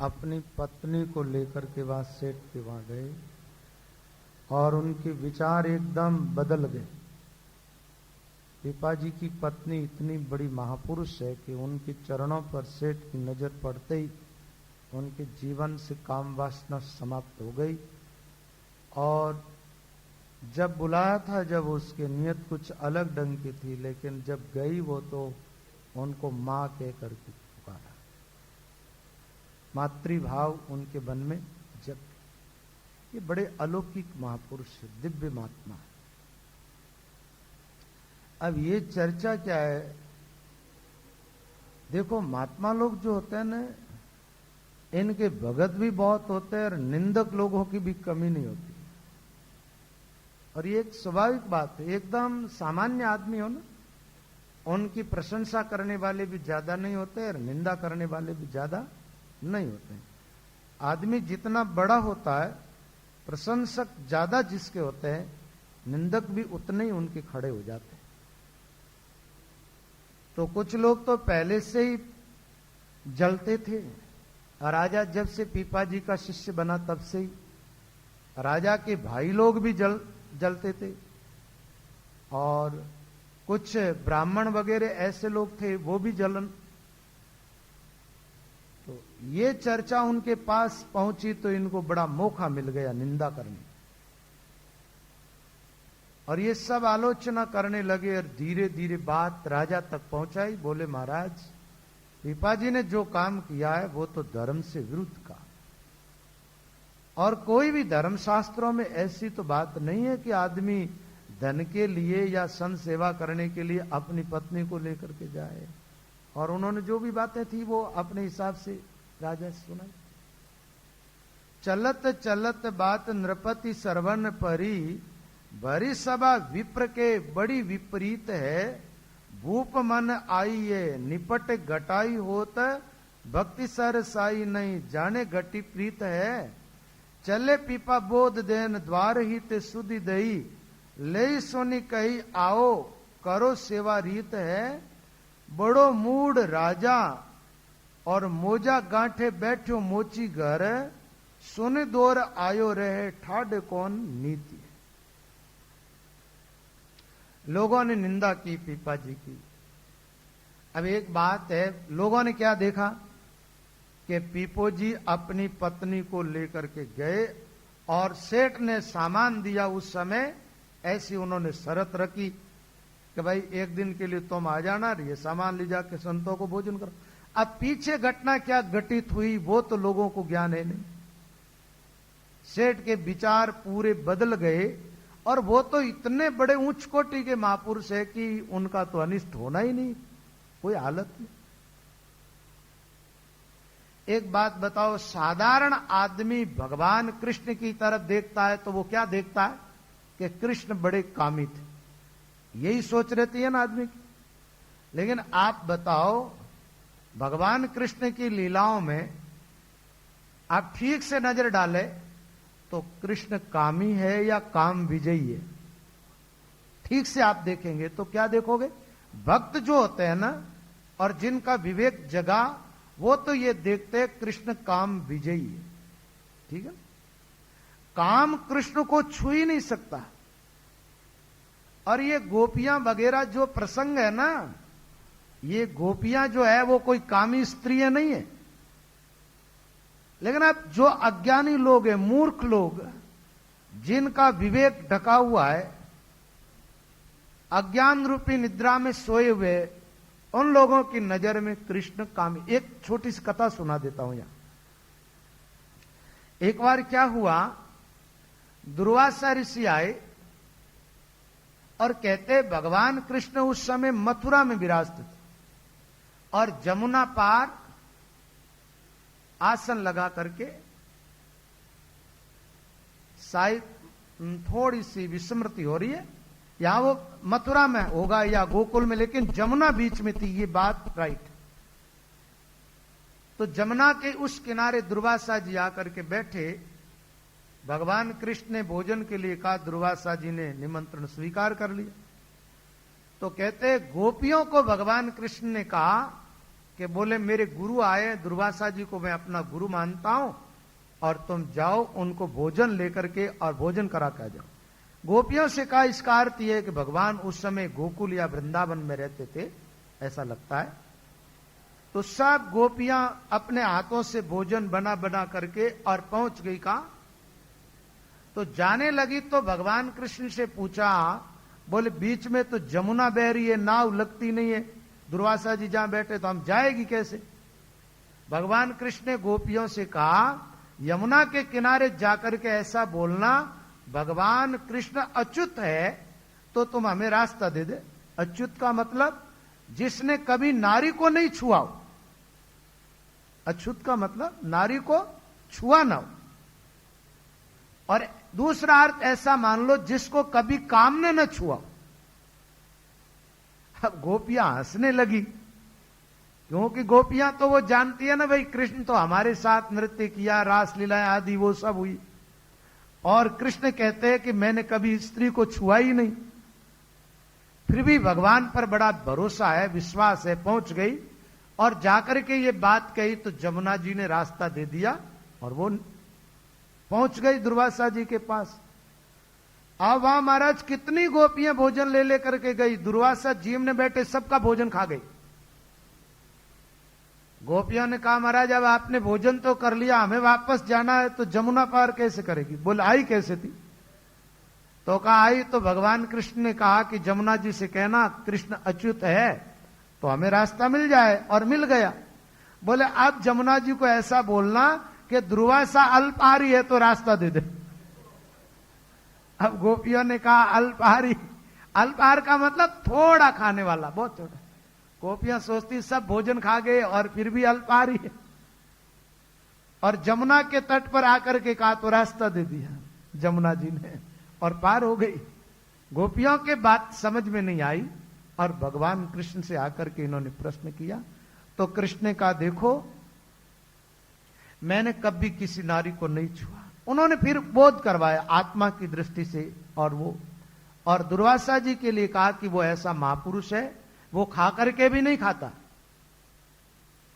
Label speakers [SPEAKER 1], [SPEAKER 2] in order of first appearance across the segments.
[SPEAKER 1] अपनी पत्नी को लेकर के बाद सेठ के वहां गए और उनके विचार एकदम बदल गए। पिपाजी की पत्नी इतनी बड़ी महापुरुष है कि उनके चरणों पर सेठ की नजर पड़ते ही उनके जीवन से काम वासना समाप्त हो गई। और जब बुलाया था, जब उसके नियत कुछ अलग ढंग की थी, लेकिन जब गई वो तो उनको मां कह करके पुकारा। मातृभाव उनके मन में जग। ये बड़े अलौकिक महापुरुष है, दिव्य महात्मा। अब ये चर्चा क्या है, देखो महात्मा लोग जो होते हैं ना, इनके भगत भी बहुत होते हैं और निंदक लोगों की भी कमी नहीं होती। और ये एक स्वाभाविक बात है, एकदम सामान्य आदमी हो ना, उनकी प्रशंसा करने वाले भी ज्यादा नहीं होते और निंदा करने वाले भी ज्यादा नहीं होते। आदमी जितना बड़ा होता है, प्रशंसक ज्यादा जिसके होते हैं, निंदक भी उतने ही उनके खड़े हो जाते हैं। तो कुछ लोग तो पहले से ही जलते थे। राजा जब से पीपाजी का शिष्य बना तब से ही राजा के भाई लोग भी जलते थे। और कुछ ब्राह्मण वगैरह ऐसे लोग थे, वो भी जलन। तो ये चर्चा उनके पास पहुंची तो इनको बड़ा मौका मिल गया निंदा करने। और ये सब आलोचना करने लगे और धीरे धीरे बात राजा तक पहुंचाई। बोले महाराज, पिपाजी ने जो काम किया है वो तो धर्म से विरुद्ध का। और कोई भी धर्म शास्त्रों में ऐसी तो बात नहीं है कि आदमी धन के लिए या संत सेवा करने के लिए अपनी पत्नी को लेकर के जाए। और उन्होंने जो भी बातें थी वो अपने हिसाब से राजा से सुनाई। चलत चलत बात नृपति सरवन परी, भरी सभा विप्र के बड़ी विपरीत है। भूप मन आई ये निपट घटाई होत, भक्ति सर साई नहीं जाने घटी प्रीत है। चले पीपा बोध देन द्वार ही ते सुधि दई, ले सोनी कही आओ करो सेवा रीत है। बड़ो मूड राजा और मोजा गांठे बैठो मोची घर, सुन दौर आयो रहे ठाड कौन नीति। लोगों ने निंदा की पीपाजी की। अब एक बात है, लोगों ने क्या देखा कि पीपोजी अपनी पत्नी को लेकर के गए और सेठ ने सामान दिया। उस समय ऐसी उन्होंने शर्त रखी कि भाई एक दिन के लिए तुम आ जाना, ये सामान ले जाके संतों को भोजन करो। अब पीछे घटना क्या घटित हुई वो तो लोगों को ज्ञान है नहीं। सेठ के विचार पूरे बदल गए और वो तो इतने बड़े उच्च कोटि के महापुरुष है कि उनका तो अनिष्ट होना ही नहीं, कोई हालत नहीं। एक बात बताओ, साधारण आदमी भगवान कृष्ण की तरफ देखता है तो वो क्या देखता है कि कृष्ण बड़े कामी थे, यही सोच रहती है ना आदमी की। लेकिन आप बताओ, भगवान कृष्ण की लीलाओं में आप ठीक से नजर डालें तो कृष्ण कामी है या काम विजयी है? ठीक से आप देखेंगे तो क्या देखोगे? भक्त जो होते हैं ना और जिनका विवेक जगा, वो तो ये देखते हैं कृष्ण काम विजयी है। ठीक है, काम कृष्ण को छू ही नहीं सकता। और ये गोपियां वगैरह जो प्रसंग है ना, ये गोपियां जो है वो कोई कामी स्त्रियां नहीं है। लेकिन अब जो अज्ञानी लोग हैं, मूर्ख लोग, जिनका विवेक ढका हुआ है, अज्ञान रूपी निद्रा में सोए हुए, उन लोगों की नजर में कृष्ण कामी। एक छोटी सी कथा सुना देता हूं यहां। एक बार क्या हुआ, दुर्वासा ऋषि आए और कहते भगवान कृष्ण उस समय मथुरा में विराजते थे और जमुना पार आसन लगा करके, शायद थोड़ी सी विस्मृति हो रही है, या वो मथुरा में होगा या गोकुल में, लेकिन जमुना बीच में थी, ये बात राइट। तो जमुना के उस किनारे दुर्वासा जी आकर के बैठे। भगवान कृष्ण ने भोजन के लिए कहा, दुर्वासा जी ने निमंत्रण स्वीकार कर लिया। तो कहते गोपियों को भगवान कृष्ण ने कहा कि बोले मेरे गुरु आए, दुर्वासा जी को मैं अपना गुरु मानता हूं, और तुम जाओ उनको भोजन लेकर के और भोजन करा के आ जाओ। गोपियों से कहा, इसका अर्थ यह है कि भगवान उस समय गोकुल या वृंदावन में रहते थे, ऐसा लगता है। तो सब गोपियां अपने हाथों से भोजन बना बना करके और पहुंच गई। कहा तो जाने लगी तो भगवान कृष्ण से पूछा, बोले बीच में तो जमुना बह रही है, नाव लगती नहीं है, दुर्वासा जी जहां बैठे तो हम जाएगी कैसे? भगवान कृष्ण ने गोपियों से कहा, यमुना के किनारे जाकर के ऐसा बोलना, भगवान कृष्ण अच्युत है तो तुम हमें रास्ता दे दे। अच्युत का मतलब जिसने कभी नारी को नहीं छुआ हो। अच्युत का मतलब नारी को छुआ ना हो। और दूसरा अर्थ ऐसा मान लो, जिसको कभी काम ने न छुआ। अब गोपियां हंसने लगी, क्योंकि गोपियां तो वो जानती है ना भाई, कृष्ण तो हमारे साथ नृत्य किया, रास लीलाएं आदि वो सब हुई, और कृष्ण कहते हैं कि मैंने कभी स्त्री को छुआ ही नहीं। फिर भी भगवान पर बड़ा भरोसा है, विश्वास है, पहुंच गई और जाकर के ये बात कही तो जमुना जी ने रास्ता दे दिया और वो पहुंच गई दुर्वासा जी के पास। अब वहां महाराज कितनी गोपियां भोजन ले लेकर के गई, दुर्वासा जी में बैठे सबका भोजन खा गई। गोपियों ने कहा, महाराज अब आपने भोजन तो कर लिया, हमें वापस जाना है, तो जमुना पार कैसे करेगी? बोले आई कैसे थी? तो कहा आई तो भगवान कृष्ण ने कहा कि जमुना जी से कहना कृष्ण अच्युत है तो हमें रास्ता मिल जाए, और मिल गया। बोले अब जमुना जी को ऐसा बोलना कि दुर्वासा अल्पहारी है तो रास्ता दे दे। अब गोपियों ने कहा अल्पहारी, अल्पहार का मतलब थोड़ा खाने वाला, बहुत थोड़ा। गोपियां सोचती सब भोजन खा गए और फिर भी अल्पहारी है। और जमुना के तट पर आकर के कहा तो रास्ता दे दिया जमुना जी ने, और पार हो गई। गोपियों के बात समझ में नहीं आई और भगवान कृष्ण से आकर के इन्होंने प्रश्न किया। तो कृष्ण ने कहा, देखो मैंने कभी किसी नारी को नहीं छुआ। उन्होंने फिर बोध करवाया आत्मा की दृष्टि से, और दुर्वासा जी के लिए कहा कि वो ऐसा महापुरुष है, वो खा करके भी नहीं खाता,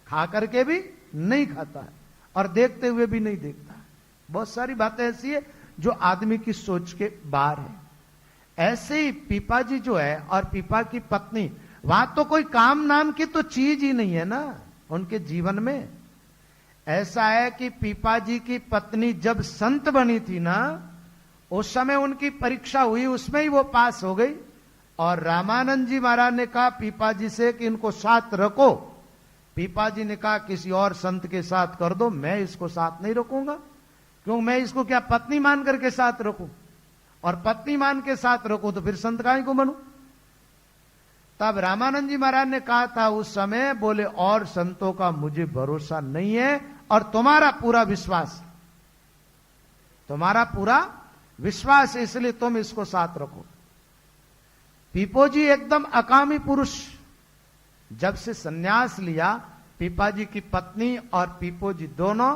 [SPEAKER 1] खा करके भी नहीं खाता है, और देखते हुए भी नहीं देखता। बहुत सारी बातें ऐसी है जो आदमी की सोच के बाहर है। ऐसे ही पीपा जी जो है और पीपा की पत्नी, वहां तो कोई काम नाम की तो चीज ही नहीं है ना उनके जीवन में। ऐसा है कि पीपा जी की पत्नी जब संत बनी थी ना, उस समय उनकी परीक्षा हुई, उसमें ही वो पास हो गई। और रामानंद जी महाराज ने कहा पीपा जी से कि इनको साथ रखो। पीपा जी ने कहा किसी और संत के साथ कर दो, मैं इसको साथ नहीं रखूंगा, क्योंकि मैं इसको क्या पत्नी मान करके साथ रखूं, और पत्नी मान के साथ रखूं तो फिर संत काहे को बनूं। तब रामानंद जी महाराज ने कहा था उस समय, बोले और संतों का मुझे भरोसा नहीं है और तुम्हारा पूरा विश्वास, तुम्हारा पूरा विश्वास, इसलिए तुम इसको साथ रखो। पीपो जी एकदम अकामी पुरुष, जब से सन्यास लिया, पीपा जी की पत्नी और पीपो जी दोनों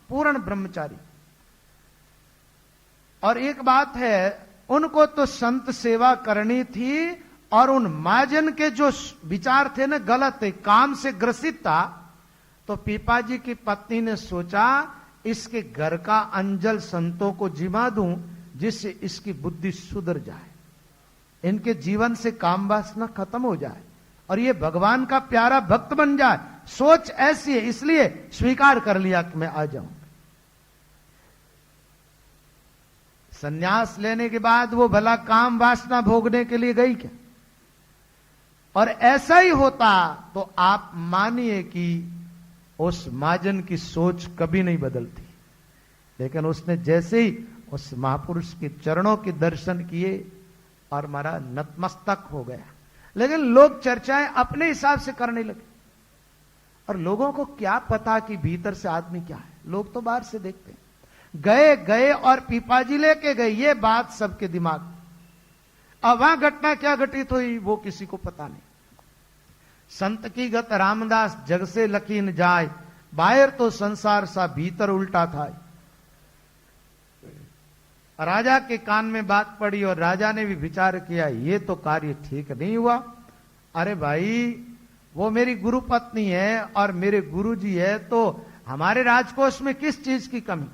[SPEAKER 1] पूर्ण ब्रह्मचारी। और एक बात है, उनको तो संत सेवा करनी थी, और उन महाजन के जो विचार थे ना गलत थे, काम से ग्रसित था। तो पीपा जी की पत्नी ने सोचा इसके घर का अंजल संतों को जिमा दूं, जिससे इसकी बुद्धि सुधर जाए, इनके जीवन से काम वासना खत्म हो जाए और ये भगवान का प्यारा भक्त बन जाए। सोच ऐसी है, इसलिए स्वीकार कर लिया कि मैं आ जाऊं। सन्यास लेने के बाद वो भला काम वासना भोगने के लिए गई क्या? और ऐसा ही होता तो आप मानिए कि उस महाजन की सोच कभी नहीं बदलती। लेकिन उसने जैसे ही उस महापुरुष के चरणों के दर्शन किए और महाराज नतमस्तक हो गया। लेकिन लोग चर्चाएं अपने हिसाब से करने लगे, और लोगों को क्या पता कि भीतर से आदमी क्या है। लोग तो बाहर से देखते हैं। गए और पीपाजी लेके गए, ये बात सबके दिमाग में। अब वहां घटना क्या घटित हुई वो किसी को पता नहीं। संत की गत रामदास जग से लखी न जाय, बाहर तो संसार सा भीतर उल्टा था। राजा के कान में बात पड़ी और राजा ने भी विचार किया, ये तो कार्य ठीक नहीं हुआ। अरे भाई, वो मेरी गुरु पत्नी है और मेरे गुरु जी है, तो हमारे राजकोष में किस चीज की कमी।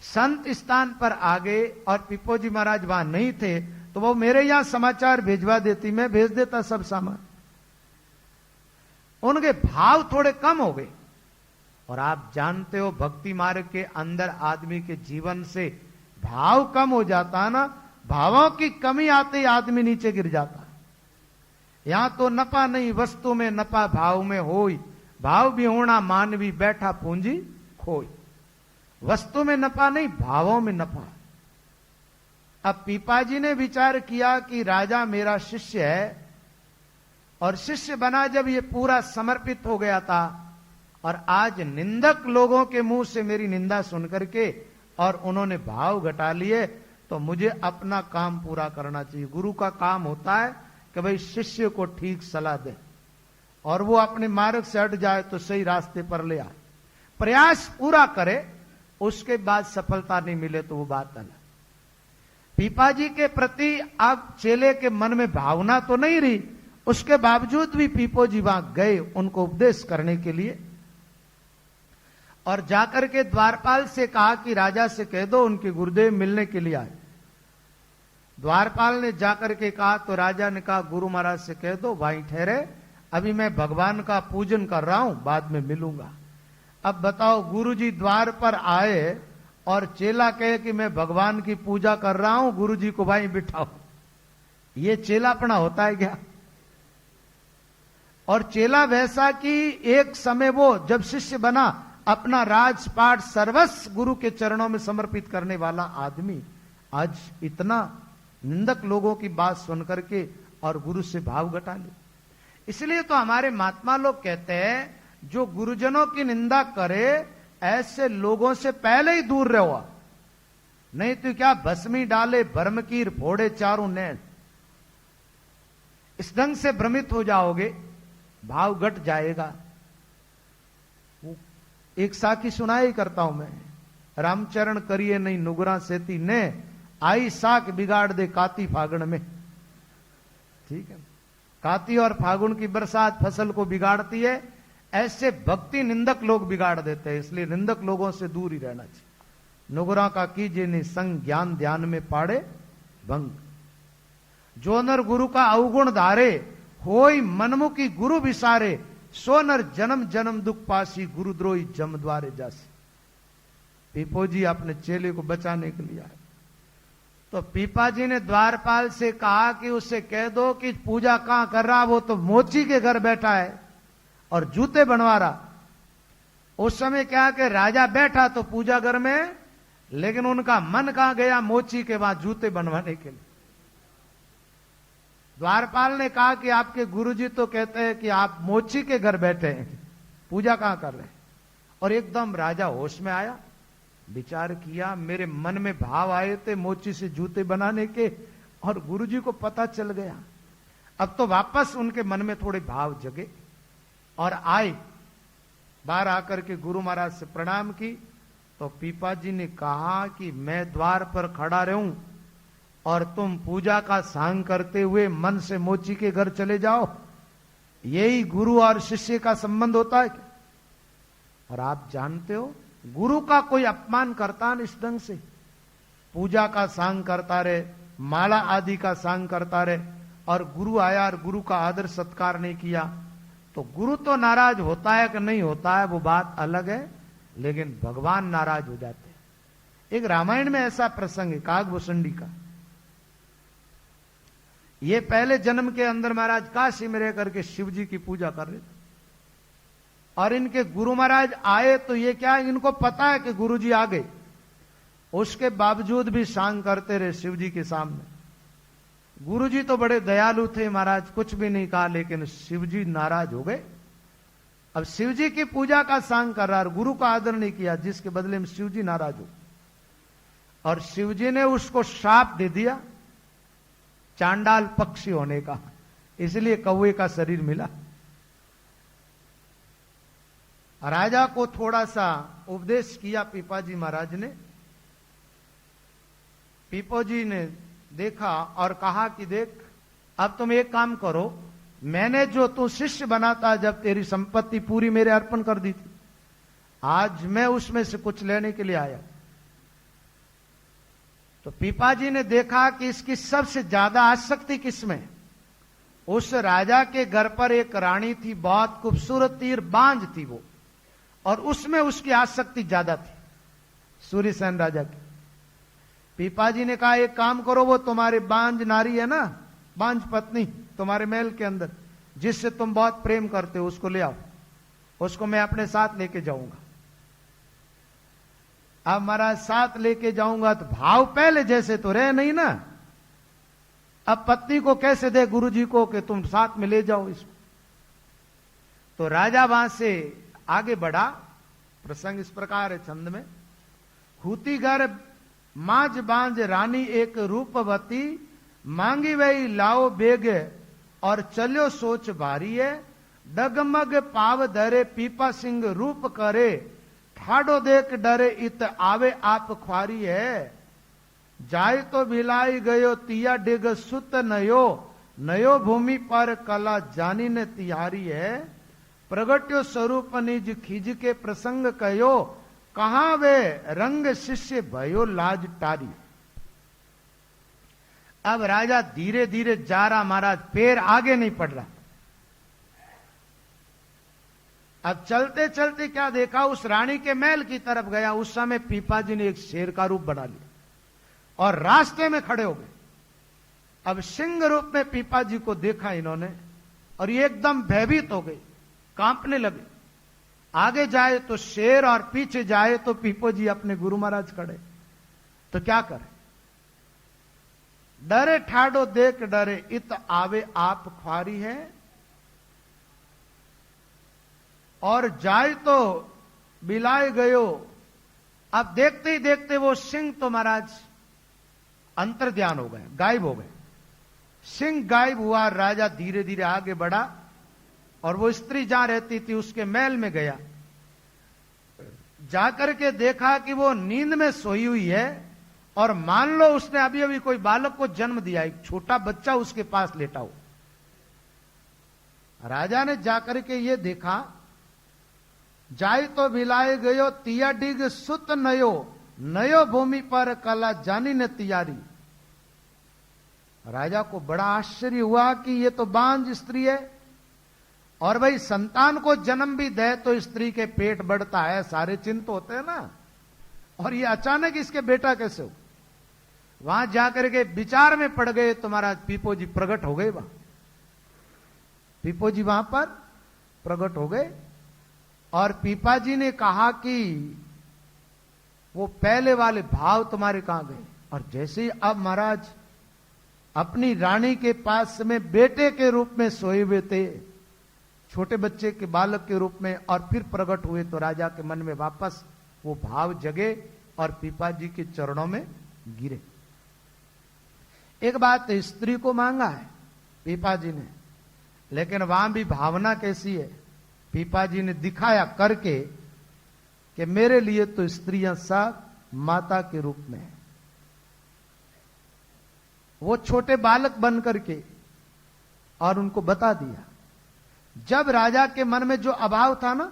[SPEAKER 1] संत स्थान पर आ गए और पीपोजी महाराज वहां नहीं थे, तो वो मेरे यहां समाचार भेजवा देती, मैं भेज देता सब सामान। उनके भाव थोड़े कम हो गए। और आप जानते हो भक्ति मार्ग के अंदर आदमी के जीवन से भाव कम हो जाता ना, भावों की कमी आते ही आदमी नीचे गिर जाता। यहां तो नफा नहीं वस्तु में नफा भाव में होई, भाव भी होना मानवी बैठा पूंजी खोई। वस्तु में नफा नहीं, भावों में नफा। अब पीपाजी ने विचार किया कि राजा मेरा शिष्य है, और शिष्य बना जब ये पूरा समर्पित हो गया था, और आज निंदक लोगों के मुंह से मेरी निंदा सुन करके और उन्होंने भाव घटा लिए, तो मुझे अपना काम पूरा करना चाहिए। गुरु का काम होता है कि भाई शिष्य को ठीक सलाह दे और वो अपने मार्ग से हट जाए तो सही रास्ते पर ले आए, प्रयास पूरा करे, उसके बाद सफलता नहीं मिले तो वो बात अलग। पीपाजी के प्रति अब चेले के मन में भावना तो नहीं रही, उसके बावजूद भी पीपोजी वहां गए उनको उपदेश करने के लिए, और जाकर के द्वारपाल से कहा कि राजा से कह दो उनके गुरुदेव मिलने के लिए आए। द्वारपाल ने जाकर के कहा तो राजा ने कहा गुरु महाराज से कह दो वहीं ठहरे, अभी मैं भगवान का पूजन कर रहा हूं, बाद में मिलूंगा। अब बताओ, गुरुजी द्वार पर आए और चेला कहे कि मैं भगवान की पूजा कर रहा हूं, गुरुजी को वहीं बिठाओ, ये चेलापना होता है क्या? और चेला वैसा कि एक समय वो जब शिष्य बना, अपना राजपाट सर्वस्व गुरु के चरणों में समर्पित करने वाला आदमी आज इतना निंदक लोगों की बात सुनकर के और गुरु से भाव घटा ले। इसलिए तो हमारे महात्मा लोग कहते हैं जो गुरुजनों की निंदा करे ऐसे लोगों से पहले ही दूर रहो, नहीं तो क्या भस्मी डाले भर्मकीर फोड़े चारों नैन। इस ढंग से भ्रमित हो जाओगे, भाव घट जाएगा। एक साखी सुनाई करता हूं मैं, रामचरण करिए नहीं नुगरा सेती ने, आई साख बिगाड़ दे काती फागुन में। ठीक है, काती और फागुन की बरसात फसल को बिगाड़ती है, ऐसे भक्ति निंदक लोग बिगाड़ देते हैं। इसलिए निंदक लोगों से दूर ही रहना चाहिए। नुगरा का कीजिए नहीं संग, ज्ञान ध्यान में पाड़े भंग। जो नर गुरु का अवगुण धारे, होई मनमुखी गुरु विसारे, सो नर जन्म जन्म दुख पासी, गुरुद्रोही जम द्वारे जासी। पीपोजी अपने चेले को बचाने के लिए आए, तो पीपाजी ने द्वारपाल से कहा कि उससे कह दो कि पूजा कहां कर रहा, वो तो मोची के घर बैठा है और जूते बनवा रहा। उस समय क्या कि राजा बैठा तो पूजा घर में, लेकिन उनका मन कहां गया, मोची के वहां जूते बनवाने के लिए। द्वारपाल ने कहा कि आपके गुरुजी तो कहते हैं कि आप मोची के घर बैठे हैं, पूजा कहां कर रहे हैं। और एकदम राजा होश में आया, विचार किया, मेरे मन में भाव आए थे मोची से जूते बनाने के, और गुरुजी को पता चल गया। अब तो वापस उनके मन में थोड़े भाव जगे और आए। बाहर आकर के गुरु महाराज से प्रणाम की, तो पीपाजी ने कहा कि मैं द्वार पर खड़ा रहूं और तुम पूजा का सांग करते हुए मन से मोची के घर चले जाओ, यही गुरु और शिष्य का संबंध होता है। और आप जानते हो गुरु का कोई अपमान करता न इस ढंग से, पूजा का सांग करता रहे, माला आदि का सांग करता रहे, और गुरु आया और गुरु का आदर सत्कार नहीं किया, तो गुरु तो नाराज होता है कि नहीं होता है वो बात अलग है, लेकिन भगवान नाराज हो जाते हैं। एक रामायण में ऐसा प्रसंग है कागभूषणी का। ये पहले जन्म के अंदर महाराज काशी में रह करके शिव जी की पूजा कर रहे थे, और इनके गुरु महाराज आए तो ये क्या, इनको पता है कि गुरु जी आ गए, उसके बावजूद भी सांग करते रहे शिव जी के सामने। गुरु जी तो बड़े दयालु थे महाराज, कुछ भी नहीं कहा, लेकिन शिव जी नाराज हो गए। अब शिव जी की पूजा का सांग कर रहा, गुरु का आदर नहीं किया, जिसके बदले में शिव जी नाराज हो, और शिव जी ने उसको श्राप दे दिया चांडाल पक्षी होने का, इसलिए कौवे का शरीर मिला। राजा को थोड़ा सा उपदेश किया पीपाजी महाराज ने। पीपोजी ने देखा और कहा कि देख, अब तुम एक काम करो, मैंने जो तू शिष्य बनाता जब तेरी संपत्ति पूरी मेरे अर्पण कर दी थी, आज मैं उसमें से कुछ लेने के लिए आया। तो पीपाजी ने देखा कि इसकी सबसे ज्यादा आसक्ति किसमें। उस राजा के घर पर एक रानी थी, बहुत खूबसूरत थी, बांझ थी वो, और उसमें उसकी आसक्ति ज्यादा थी, सूर्यसेन राजा की। पीपाजी ने कहा एक काम करो, वो तुम्हारी बांझ नारी है ना, बांझ पत्नी तुम्हारे महल के अंदर, जिससे तुम बहुत प्रेम करते हो, उसको ले आओ, उसको मैं अपने साथ लेके जाऊंगा। अब महाराज साथ लेके जाऊंगा तो भाव पहले जैसे तो रहे नहीं ना। अब पत्नी को कैसे दे गुरुजी को कि तुम साथ में ले जाओ इसको। तो राजा वहां से आगे बढ़ा। प्रसंग इस प्रकार है छंद में। हूती घर मांझ बांझ रानी एक रूपवती, मांगी वही लाओ बेग और चलो सोच भारी है। डगमग पाव धरे पीपा सिंह रूप करे, ठाडो देख डरे इत आवे आप ख्वारी है। जाय तो भिलाई गयो तिया डिग सुत नयो, नयो भूमि पर कला जानी ने तिहारी है। प्रगट्यो स्वरूप निज खिज के प्रसंग कयो, कहां वे रंग शिष्य भयो लाज टारी। अब राजा धीरे धीरे जा रहा महाराज, पैर आगे नहीं पड़ रहा। अब चलते चलते क्या देखा, उस रानी के महल की तरफ गया। उस समय पीपाजी ने एक शेर का रूप बना लिया और रास्ते में खड़े हो गए। अब सिंह रूप में पीपाजी को देखा इन्होंने और ये एकदम भयभीत हो गए, कांपने लगे। आगे जाए तो शेर और पीछे जाए तो पीपाजी अपने गुरु महाराज खड़े, तो क्या करे। डरे ठाडो देख डरे इत आवे आप ख्वारी है। और जाय तो बिलाए गयो। अब देखते ही देखते वो सिंह तो महाराज अंतर्ध्यान हो गए, गायब हो गए। सिंह गायब हुआ। राजा धीरे धीरे आगे बढ़ा और वो स्त्री जहां रहती थी उसके महल में गया। जाकर के देखा कि वो नींद में सोई हुई है और मान लो उसने अभी अभी कोई बालक को जन्म दिया, एक छोटा बच्चा उसके पास लेटा हो। राजा ने जाकर के ये देखा। जाय तो भिलाए गयो तिया डिग सुत नयो, नयो भूमि पर कला जानी ने तियारी। राजा को बड़ा आश्चर्य हुआ कि ये तो बांझ स्त्री है, और भाई संतान को जन्म भी दे तो स्त्री के पेट बढ़ता है, सारे चिंत होते हैं ना, और ये अचानक इसके बेटा कैसे हो। वहां जाकर के विचार में पड़ गए तो महाराज पीपोजी प्रकट हो गए। वहां पीपोजी वहां पर प्रकट हो गए और पीपाजी ने कहा कि वो पहले वाले भाव तुम्हारे कहां गए। और जैसे ही अब महाराज अपनी रानी के पास में बेटे के रूप में सोए हुए थे, छोटे बच्चे के बालक के रूप में, और फिर प्रकट हुए तो राजा के मन में वापस वो भाव जगे और पीपाजी के चरणों में गिरे। एक बात स्त्री को मांगा है पीपाजी ने, लेकिन वहां भी भावना कैसी है, पीपाजी ने दिखाया करके कि मेरे लिए तो स्त्रियां सब माता के रूप में है। वो छोटे बालक बन करके और उनको बता दिया। जब राजा के मन में जो अभाव था ना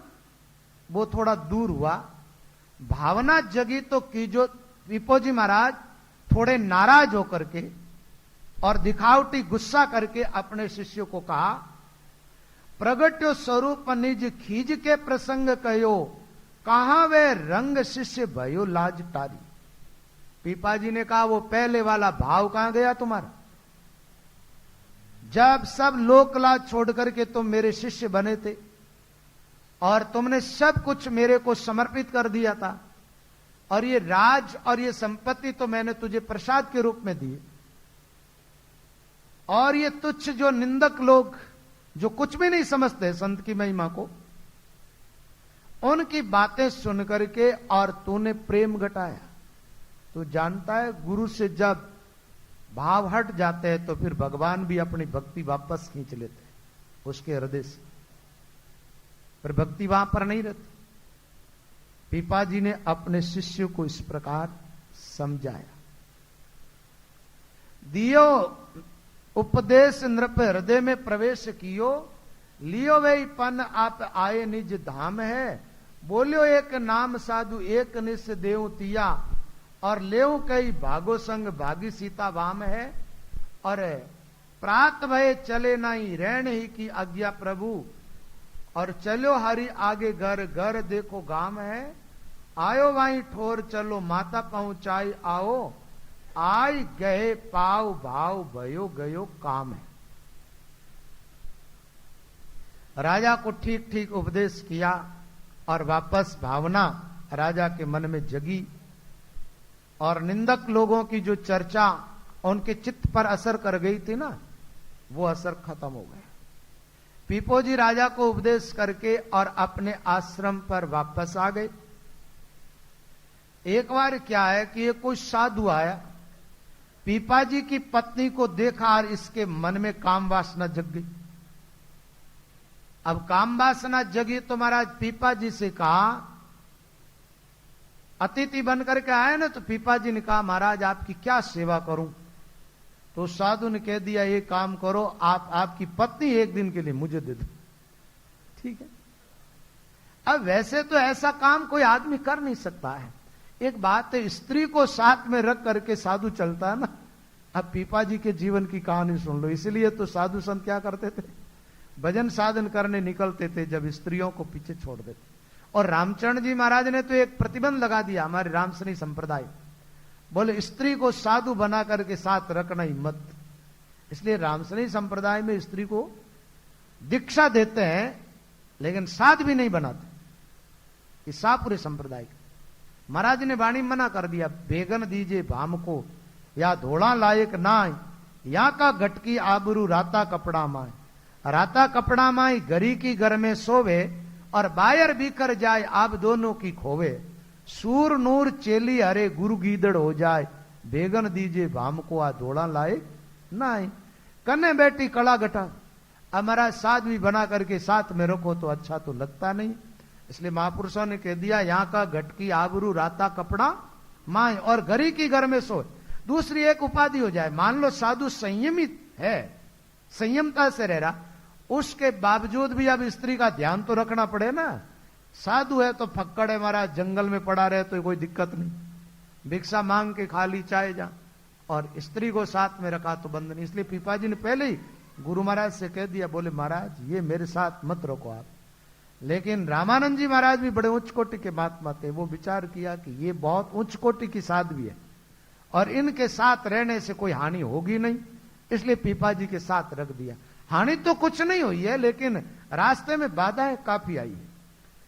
[SPEAKER 1] वो थोड़ा दूर हुआ, भावना जगी तो की जो पीपोजी महाराज थोड़े नाराज होकर के और दिखावटी गुस्सा करके अपने शिष्य को कहा, प्रगट्यो स्वरूप निज खीज के प्रसंग कयो, कहां वे रंग शिष्य भयो लाज टारी। पीपाजी ने कहा वो पहले वाला भाव कहां गया तुम्हारा, जब सब लोक लाज छोड़ करके तुम मेरे शिष्य बने थे और तुमने सब कुछ मेरे को समर्पित कर दिया था, और ये राज और ये संपत्ति तो मैंने तुझे प्रसाद के रूप में दी, और ये तुच्छ जो निंदक लोग जो कुछ भी नहीं समझते संत की महिमा को, उनकी बातें सुन करके और तूने प्रेम घटाया। तू जानता है गुरु से जब भाव हट जाते हैं तो फिर भगवान भी अपनी भक्ति वापस खींच लेते हैं उसके हृदय से, पर भक्ति वहां पर नहीं रहती। पीपाजी ने अपने शिष्य को इस प्रकार समझाया। दियो उपदेश नृप हृदय में प्रवेश कियो, लियो वे पन आप आए निज धाम है। बोलियो एक नाम साधु एक निस देव तिया, और लेव कई भागो संग भागी सीता वाम है। और प्रात भय चले नहीं रहन ही की आज्ञा प्रभु, और चलो हरि आगे घर घर देखो गाम है। आयो वाई ठोर चलो माता पहुंचाई आओ, आई गए पाव भाव भयो गयो काम है। राजा को ठीक ठीक उपदेश किया और वापस भावना राजा के मन में जगी, और निंदक लोगों की जो चर्चा उनके चित्त पर असर कर गई थी ना, वो असर खत्म हो गया। पीपोजी राजा को उपदेश करके और अपने आश्रम पर वापस आ गए। एक बार क्या है कि ये कोई साधु आया, पीपाजी की पत्नी को देखा और इसके मन में काम वासना जग गई। अब काम वासना जगी तो महाराज पीपाजी से कहा, अतिथि बनकर के आए ना, तो पीपाजी ने कहा महाराज आपकी क्या सेवा करूं। तो साधु ने कह दिया ये काम करो, आप आपकी पत्नी एक दिन के लिए मुझे दे दो। ठीक है। अब वैसे तो ऐसा काम कोई आदमी कर नहीं सकता है। एक बात है, स्त्री को साथ में रख करके साधु चलता है ना। अब पीपाजी के जीवन की कहानी सुन लो। इसलिए तो साधु संत क्या करते थे, भजन साधन करने निकलते थे जब स्त्रियों को पीछे छोड़ देते। और रामचरण जी महाराज ने तो एक प्रतिबंध लगा दिया हमारे रामसनी संप्रदाय, बोले स्त्री को साधु बना करके साथ रखना ही मत। इसलिए रामसनी संप्रदाय में स्त्री को दीक्षा देते हैं लेकिन साथ भी नहीं बनाते। ये शाहपुरी संप्रदाय महाराज ने वाणी मना कर दिया, बेगन दीजिए भाम को या धोड़ा लायक नाय, या का घटकी आबरू राता कपड़ा माय। राता कपड़ा माई गरी की घर में सोवे, और बायर बीकर जाए आप दोनों की खोवे। सूर नूर चेली हरे गुरु गीदड़ हो जाए, बेगन दीजिए भाम को आ धोड़ा लाए नाई। कन्ने बेटी कड़ा गटा, हमारा साथ भी बना करके साथ में रखो तो अच्छा तो लगता नहीं। इसलिए महापुरुषों ने कह दिया यहाँ का घटकी आबरू राता कपड़ा माए, और गरी की घर में सोए। दूसरी एक उपाधि हो जाए, मान लो साधु संयमित है, संयमता से रह रहा, उसके बावजूद भी अब स्त्री का ध्यान तो रखना पड़े ना। साधु है तो फक्कड़ है महाराज, जंगल में पड़ा रहे तो कोई दिक्कत नहीं, भिक्षा मांग के खा ली चाहे जा, और स्त्री को साथ में रखा तो बंद नहीं। इसलिए पीपाजी ने पहले ही गुरु महाराज से कह दिया, बोले महाराज ये मेरे साथ मत रखो आप। लेकिन रामानंद जी महाराज भी बड़े उच्च कोटि के महात्मा थे, वो विचार किया कि ये बहुत उच्च कोटि की साध्वी है और इनके साथ रहने से कोई हानि होगी नहीं, इसलिए पीपाजी के साथ रख दिया। हानि तो कुछ नहीं हुई है, लेकिन रास्ते में बाधाएं काफी आई है,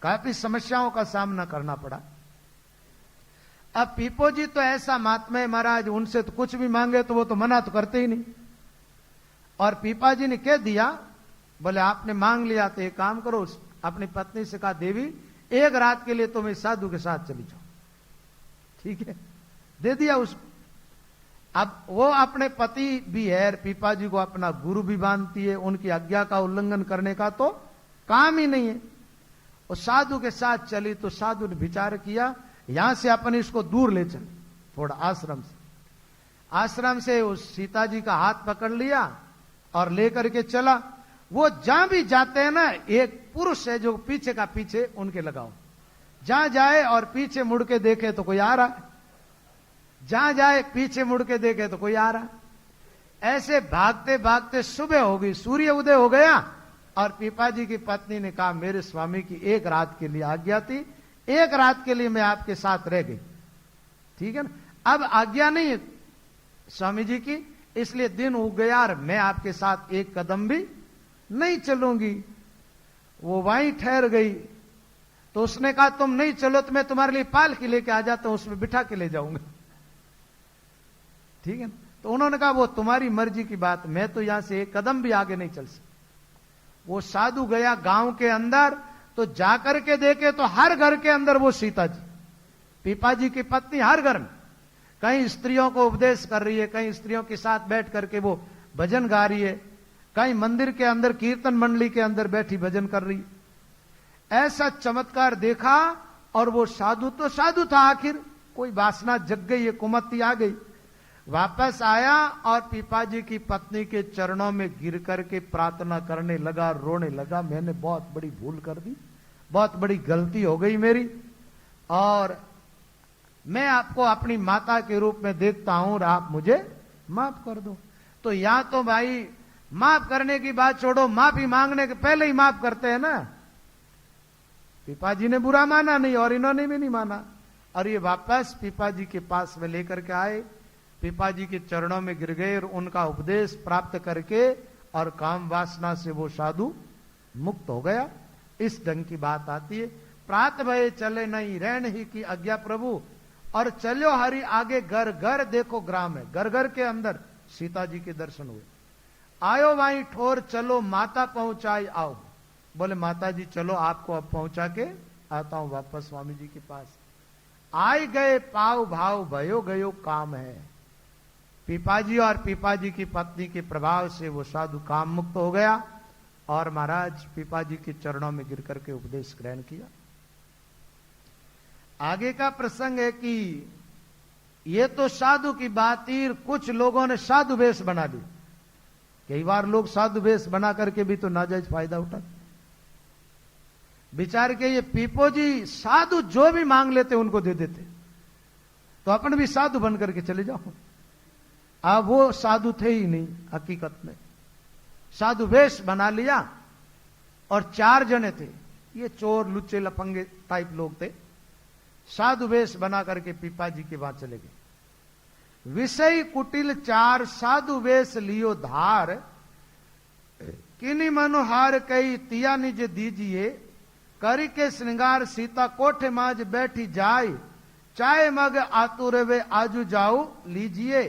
[SPEAKER 1] काफी समस्याओं का सामना करना पड़ा। अब पीपोजी तो ऐसा महात्मा है महाराज, उनसे तो कुछ भी मांगे तो वो तो मना तो करते ही नहीं। और पीपाजी ने कह दिया, बोले आपने मांग लिया तो एक काम करो, अपनी पत्नी से कहा देवी एक रात के लिए तुम इस साधु के साथ चली जाओ। ठीक है, दे दिया उसको। अब वो अपने पति भी है, पीपाजी को अपना गुरु भी मानती है, उनकी आज्ञा का उल्लंघन करने का तो काम ही नहीं है। वो साधु के साथ चली तो साधु ने विचार किया यहां से अपन इसको दूर ले चल, थोड़ा आश्रम से उस सीता जी का हाथ पकड़ लिया और लेकर के चला। वो जहां भी जाते हैं ना, एक पुरुष है जो पीछे का पीछे उनके लगाओ, जहां जाए और पीछे मुड़ के देखे तो कोई आ रहा है, जहां जाए पीछे मुड़ के देखे तो कोई आ रहा। ऐसे भागते भागते सुबह हो गई, सूर्य उदय हो गया, और पीपाजी की पत्नी ने कहा मेरे स्वामी की एक रात के लिए आज्ञा थी, एक रात के लिए मैं आपके साथ रह गई। ठीक है ना, अब आज्ञा नहीं है स्वामी जी की, इसलिए दिन उग गया और मैं आपके साथ एक कदम भी नहीं चलूंगी। वो वहीं ठहर गई तो उसने कहा तुम नहीं चलो तो मैं तुम्हारे लिए पालकी लेके आ जाता हूं, उसमें बिठा के ले जाऊंगा। ठीक है ना, तो उन्होंने कहा वो तुम्हारी मर्जी की बात, मैं तो यहां से एक कदम भी आगे नहीं चल सकता। वो साधु गया गांव के अंदर, तो जाकर के देखे तो हर घर के अंदर वो सीता जी पीपाजी की पत्नी, हर घर में कहीं स्त्रियों को उपदेश कर रही है, कहीं स्त्रियों के साथ बैठ करके वो भजन गा रही है, कहीं मंदिर के अंदर कीर्तन मंडली के अंदर बैठी भजन कर रही। ऐसा चमत्कार देखा, और वो साधु तो साधु था, आखिर कोई वासना जग गई है, कुमति आ गई। वापस आया और पीपाजी की पत्नी के चरणों में गिर करके प्रार्थना करने लगा, रोने लगा, मैंने बहुत बड़ी भूल कर दी, बहुत बड़ी गलती हो गई मेरी, और मैं आपको अपनी माता के रूप में देखता हूं और आप मुझे माफ कर दो। तो या तो भाई माफ करने की बात छोड़ो, माफी मांगने के पहले ही माफ करते हैं ना। पीपाजी ने बुरा माना नहीं और इन्होंने भी नहीं माना, और ये वापस पीपाजी के पास में लेकर के आए, पीपाजी के चरणों में गिर गए और उनका उपदेश प्राप्त करके और काम वासना से वो साधु मुक्त हो गया। इस ढंग की बात आती है। प्रात भय चले नहीं रहन ही की आज्ञा प्रभु, और चलो हरि आगे घर घर देखो ग्राम है। घर घर के अंदर सीता जी के दर्शन हुए। आयो वहीं ठोर चलो माता पहुंचाई आओ। बोले माता जी चलो आपको अब पहुंचा के आता हूं वापस स्वामी जी के पास। आए गए पाव भाव भयो गयो काम है। पीपाजी और पीपाजी की पत्नी के प्रभाव से वो साधु काम मुक्त हो गया और महाराज पीपाजी के चरणों में गिर करके उपदेश ग्रहण किया। आगे का प्रसंग है कि ये तो साधु की बात ही, कुछ लोगों ने साधु वेश बना ली। कई बार लोग साधु वेश बना करके भी तो नाजायज फायदा उठाते। विचार के ये पीपो जी साधु जो भी मांग लेते उनको दे देते, तो अपन भी साधु बन करके चले जाओ। अब वो साधु थे ही नहीं, हकीकत में साधु वेश बना लिया और 4 जने थे, ये चोर लुच्चे लफंगे टाइप लोग थे। साधु वेश बना करके पीपाजी के वहां चले गए। विषय कुटिल 4 साधु वेश लियो धार, किन्हीं मनोहार कई तिया निज दीजिए, करी के श्रृंगार सीता कोठे माज बैठी जाए, चाहे मग आतुर वे आजू जाओ लीजिए,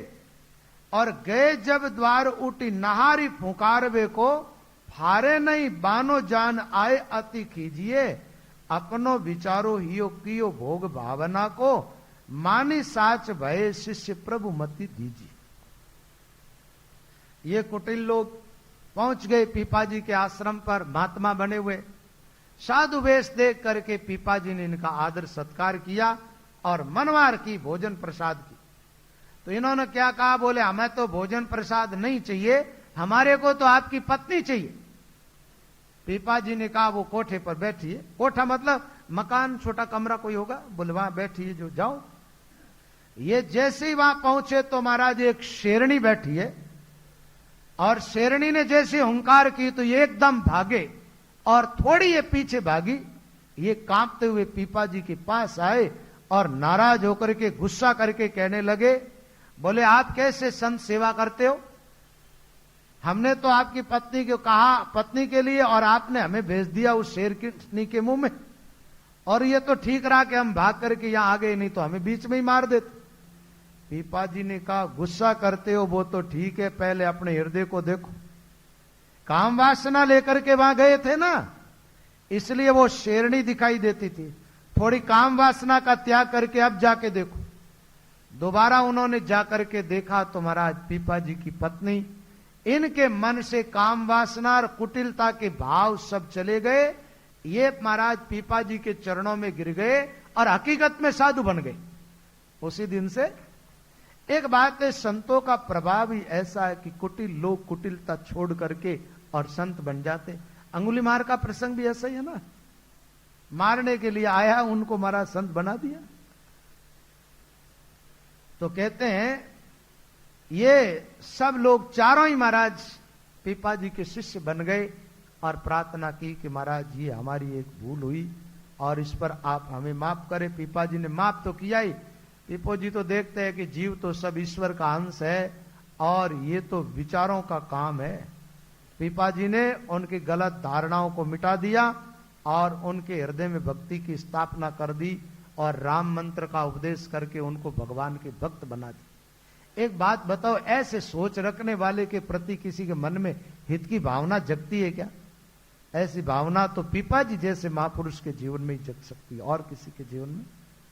[SPEAKER 1] और गए जब द्वार उठी नहारी फुकार वे को, फारे नहीं बानो जान आए अति कीजिए, अपनो विचारो हियो कियो भोग भावना को, मानी साच भय शिष्य प्रभु मति दीजिए। ये कुटिल लोग पहुंच गए पीपाजी के आश्रम पर, महात्मा बने हुए। साधु वेश देख करके पीपाजी ने इनका आदर सत्कार किया और मनवार की, भोजन प्रसाद की। तो इन्होंने क्या कहा, बोले हमें तो भोजन प्रसाद नहीं चाहिए, हमारे को तो आपकी पत्नी चाहिए। पीपाजी ने कहा वो कोठे पर बैठिए। कोठा मतलब मकान, छोटा कमरा कोई होगा, बोले वहां बैठिए जो जाओ। ये जैसे ही वहां पहुंचे तो महाराज एक शेरनी बैठी है, और शेरनी ने जैसे हुंकार की तो ये एकदम भागे और थोड़ी ये पीछे भागी। ये कांपते हुए पीपाजी के पास आए और नाराज होकर के गुस्सा करके कहने लगे, बोले आप कैसे संत सेवा करते हो? हमने तो आपकी पत्नी को कहा पत्नी के लिए और आपने हमें भेज दिया उस शेरनी के मुंह में, और ये तो ठीक रहा कि हम भाग करके यहां आ गए, नहीं तो हमें बीच में ही मार देते। पीपाजी ने कहा गुस्सा करते हो वो तो ठीक है, पहले अपने हृदय को देखो। काम वासना लेकर के वहां गए थे ना, इसलिए वो शेरनी दिखाई देती थी। थोड़ी काम वासना का त्याग करके अब जाके देखो। दोबारा उन्होंने जाकर के देखा तो महाराज पीपाजी की पत्नी, इनके मन से काम वासना और कुटिलता के भाव सब चले गए। ये महाराज पीपाजी के चरणों में गिर गए और हकीकत में साधु बन गए। उसी दिन से एक बात है, संतों का प्रभाव ही ऐसा है कि कुटिल लोग कुटिलता छोड़ करके और संत बन जाते। अंगुलीमार का प्रसंग भी ऐसा ही है ना, मारने के लिए आया, उनको मारा, संत बना दिया। तो कहते हैं ये सब लोग चारों ही महाराज पीपाजी के शिष्य बन गए और प्रार्थना की कि महाराज ये हमारी एक भूल हुई और इस पर आप हमें माफ करें। पीपाजी ने माफ तो किया ही। पीपो जी तो देखते हैं कि जीव तो सब ईश्वर का अंश है और ये तो विचारों का काम है। पीपाजी ने उनकी गलत धारणाओं को मिटा दिया और उनके हृदय में भक्ति की स्थापना कर दी और राम मंत्र का उपदेश करके उनको भगवान के भक्त बना दी। एक बात बताओ, ऐसे सोच रखने वाले के प्रति किसी के मन में हित की भावना जगती है क्या? ऐसी भावना तो पीपाजी जैसे महापुरुष के जीवन में ही जग सकती है, और किसी के जीवन में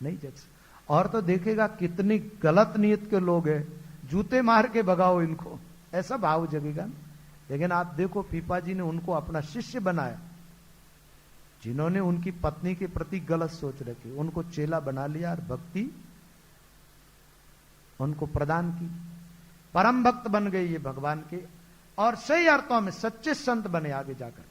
[SPEAKER 1] नहीं जग सकती। और तो देखेगा कितनी गलत नीयत के लोग हैं, जूते मार के भगाओ इनको, ऐसा भाव जगेगा। लेकिन आप देखो पीपाजी ने उनको अपना शिष्य बनाया, जिन्होंने उनकी पत्नी के प्रति गलत सोच रखी, उनको चेला बना लिया और भक्ति उनको प्रदान की। परम भक्त बन गए ये भगवान के, और सही अर्थों में सच्चे संत बने आगे जाकर।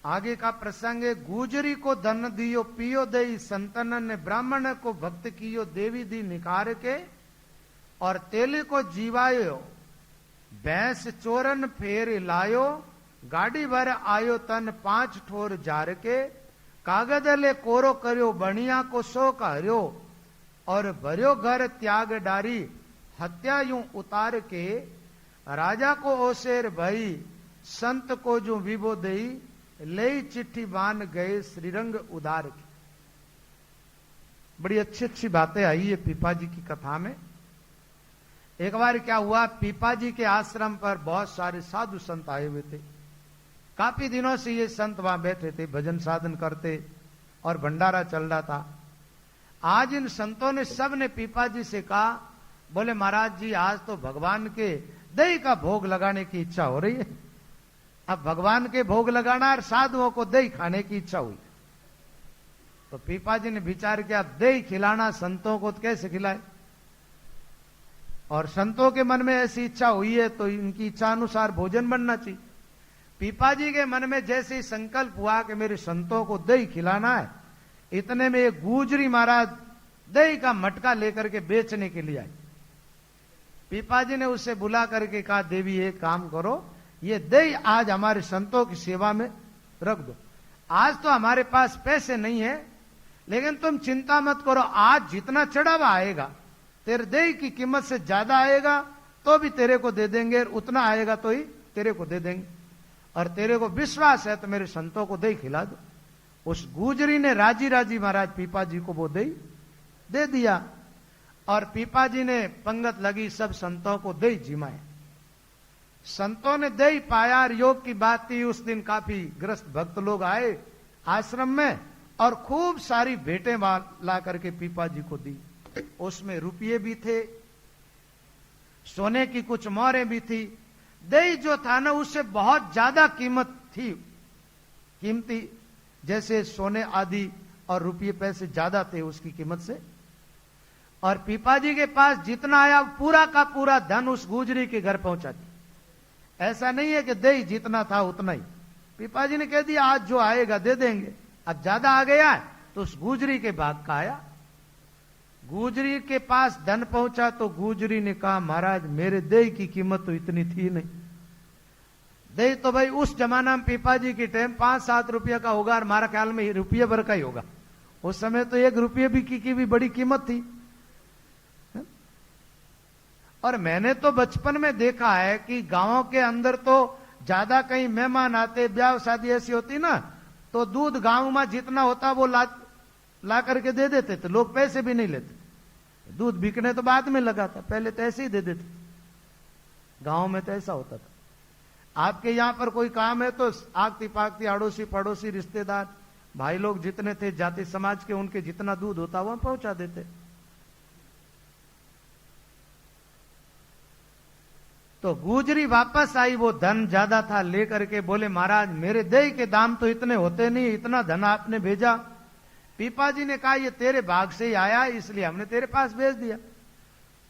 [SPEAKER 1] आगे का प्रसंग है, गुजरी को धन दियो पियो दई संतन ने ब्राह्मण को भक्त कियो देवी दी निकार के, और तेली को जीवायो भैंस चोरन फेर लायो, गाड़ी भर आयो तन 5 ठोर जार के, कागज ले कोरो करियो बणिया को सो कहरियो, और भरियो घर त्याग डारी हत्या यूं उतार के, राजा को ओसेर भई संत को जो विभो दई, ले चिट्ठी बान गए श्रीरंग उदार की। बड़ी अच्छी अच्छी बातें आई है पीपा जी की कथा में। एक बार क्या हुआ, पीपा जी के आश्रम पर बहुत सारे साधु संत आए हुए थे। काफी दिनों से ये संत वहां बैठे थे, भजन साधन करते और भंडारा चल रहा था। आज इन संतों ने सब ने पीपा जी से कहा, बोले महाराज जी आज तो भगवान के दही का भोग लगाने की इच्छा हो रही है। अब भगवान के भोग लगाना और साधुओं को दही खाने की इच्छा हुई। तो पीपा जी ने विचार किया, दही खिलाना संतों को तो कैसे खिलाए, और संतों के मन में ऐसी इच्छा हुई है तो इनकी इच्छा अनुसार भोजन बनना चाहिए। पीपा जी के मन में जैसे ही संकल्प हुआ कि मेरे संतों को दही खिलाना है, इतने में एक गुजरी महाराज दही का मटका लेकर के बेचने के लिए आए। पीपा जी ने उसे बुला करके कहा, देवी एक काम करो, ये दही आज हमारे संतों की सेवा में रख दो। आज तो हमारे पास पैसे नहीं है, लेकिन तुम चिंता मत करो, आज जितना चढ़ावा आएगा तेरे दही की कीमत से ज्यादा आएगा तो भी तेरे को दे देंगे, और उतना आएगा तो ही तेरे को दे देंगे, और तेरे को विश्वास है तो मेरे संतों को दही खिला दो। उस गुजरी ने राजी राजी महाराज पीपा जी को वो दही दे दिया, और पीपा जी ने पंगत लगी, सब संतों को दही जिमाए। संतों ने दही पाया, और योग की बात थी, उस दिन काफी ग्रस्त भक्त लोग आए आश्रम में, और खूब सारी भेंटें ला करके पीपा जी को दी। उसमें रुपये भी थे, सोने की कुछ मोहरें भी थी। दही जो था ना उससे बहुत ज्यादा कीमती, जैसे सोने आदि और रुपये पैसे ज्यादा थे उसकी कीमत से। और पीपा जी के पास जितना आया पूरा का पूरा धन उस गुजरी के घर पहुंचा दिया। ऐसा नहीं है कि दही जितना था उतना ही, पीपा जी ने कह दिया आज जो आएगा दे देंगे। अब ज्यादा आ गया तो उस गुजरी के भाग का आया। गुजरी के पास धन पहुंचा तो गुजरी ने कहा, महाराज मेरे दही की कीमत तो इतनी थी नहीं। दही तो भाई उस जमाना में पीपा जी के टाइम 5-7 रुपये का होगा, और हमारा ख्याल में रुपये भर का ही होगा। उस समय तो 1 रुपये भी की भी बड़ी कीमत थी। और मैंने तो बचपन में देखा है कि गांवों के अंदर तो ज्यादा कहीं मेहमान आते, ब्याह शादी ऐसी होती ना, तो दूध गांव में जितना होता वो ला करके दे देते थे, लोग पैसे भी नहीं लेते। दूध बिकने तो बाद में लगा था, पहले तो ऐसे ही दे देते। गांव में तो ऐसा होता था। आपके यहां पर कोई काम है तो आगती पागती अड़ोसी पड़ोसी रिश्तेदार भाई लोग जितने थे जाति समाज के, उनके जितना दूध होता वह पहुंचा देते। तो गुजरी वापस आई, वो धन ज्यादा था लेकर के, बोले महाराज मेरे दही के दाम तो इतने होते नहीं, इतना धन आपने भेजा। पीपा जी ने कहा ये तेरे भाग से ही आया, इसलिए हमने तेरे पास भेज दिया।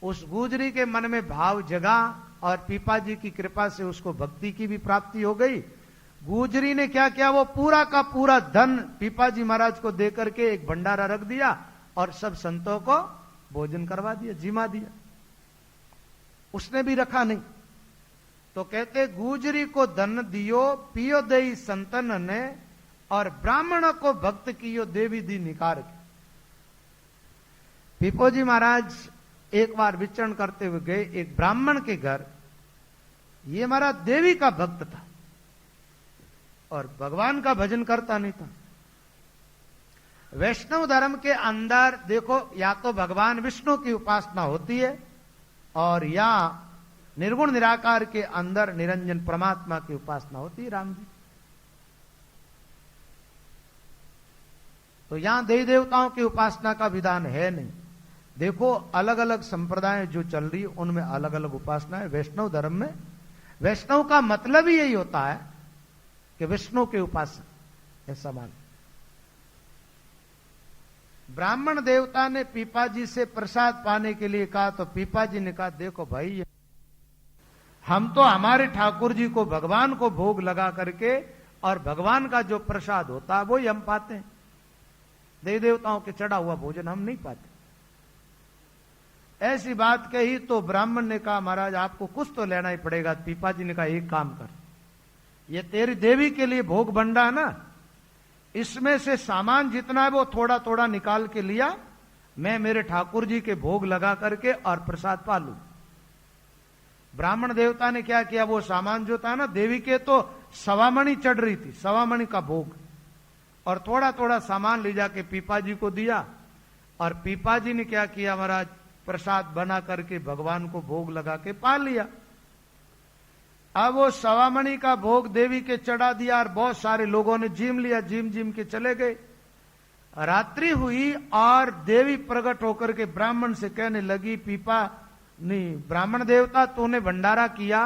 [SPEAKER 1] उस गुजरी के मन में भाव जगा, और पीपा जी की कृपा से उसको भक्ति की भी प्राप्ति हो गई। गुजरी ने क्या किया, वो पूरा का पूरा धन पीपा जी महाराज को देकर के एक भंडारा रख दिया, और सब संतों को भोजन करवा दिया, जिमा दिया। उसने भी रखा नहीं। तो कहते गुजरी को धन दियो पियो दई संतन ने, और ब्राह्मण को भक्त कियो देवी दी निकार के। पीपो जी महाराज एक बार विचरण करते हुए गए एक ब्राह्मण के घर। ये हमारा देवी का भक्त था और भगवान का भजन करता नहीं था। वैष्णव धर्म के अंदर देखो, या तो भगवान विष्णु की उपासना होती है, और या निर्गुण निराकार के अंदर निरंजन परमात्मा की उपासना होती है, राम जी। तो यहां देवी देवताओं की उपासना का विधान है नहीं। देखो अलग अलग संप्रदाय जो चल रही है उनमें अलग अलग उपासना है। वैष्णव धर्म में वैष्णव का मतलब ही यही होता है कि विष्णु के उपासक, ऐसा मान। ब्राह्मण देवता ने पीपा जी से प्रसाद पाने के लिए कहा तो पीपा जी ने कहा देखो भाई, हम तो हमारे ठाकुर जी को भगवान को भोग लगा करके और भगवान का जो प्रसाद होता है वो ही हम पाते हैं, देवी देवताओं के चढ़ा हुआ भोजन हम नहीं पाते। ऐसी बात कही तो ब्राह्मण ने कहा महाराज आपको कुछ तो लेना ही पड़ेगा। पीपा जी ने कहा एक काम कर, ये तेरी देवी के लिए भोग बंडा है ना, इसमें से सामान जितना है वो थोड़ा थोड़ा निकाल के लिया, मैं मेरे ठाकुर जी के भोग लगा करके और प्रसाद पा लूं। ब्राह्मण देवता ने क्या किया, वो सामान जो था ना, देवी के तो सवामणि चढ़ रही थी, सवामणि का भोग, और थोड़ा थोड़ा सामान ले जाके पीपा जी को दिया। और पीपा जी ने क्या किया महाराज, प्रसाद बना करके भगवान को भोग लगा के पा लिया। अब वो सवामणि का भोग देवी के चढ़ा दिया और बहुत सारे लोगों ने झीम लिया, झीम झीम के चले गए। रात्रि हुई और देवी प्रकट होकर के ब्राह्मण से कहने लगी, पीपा नहीं ब्राह्मण देवता तूने भंडारा किया,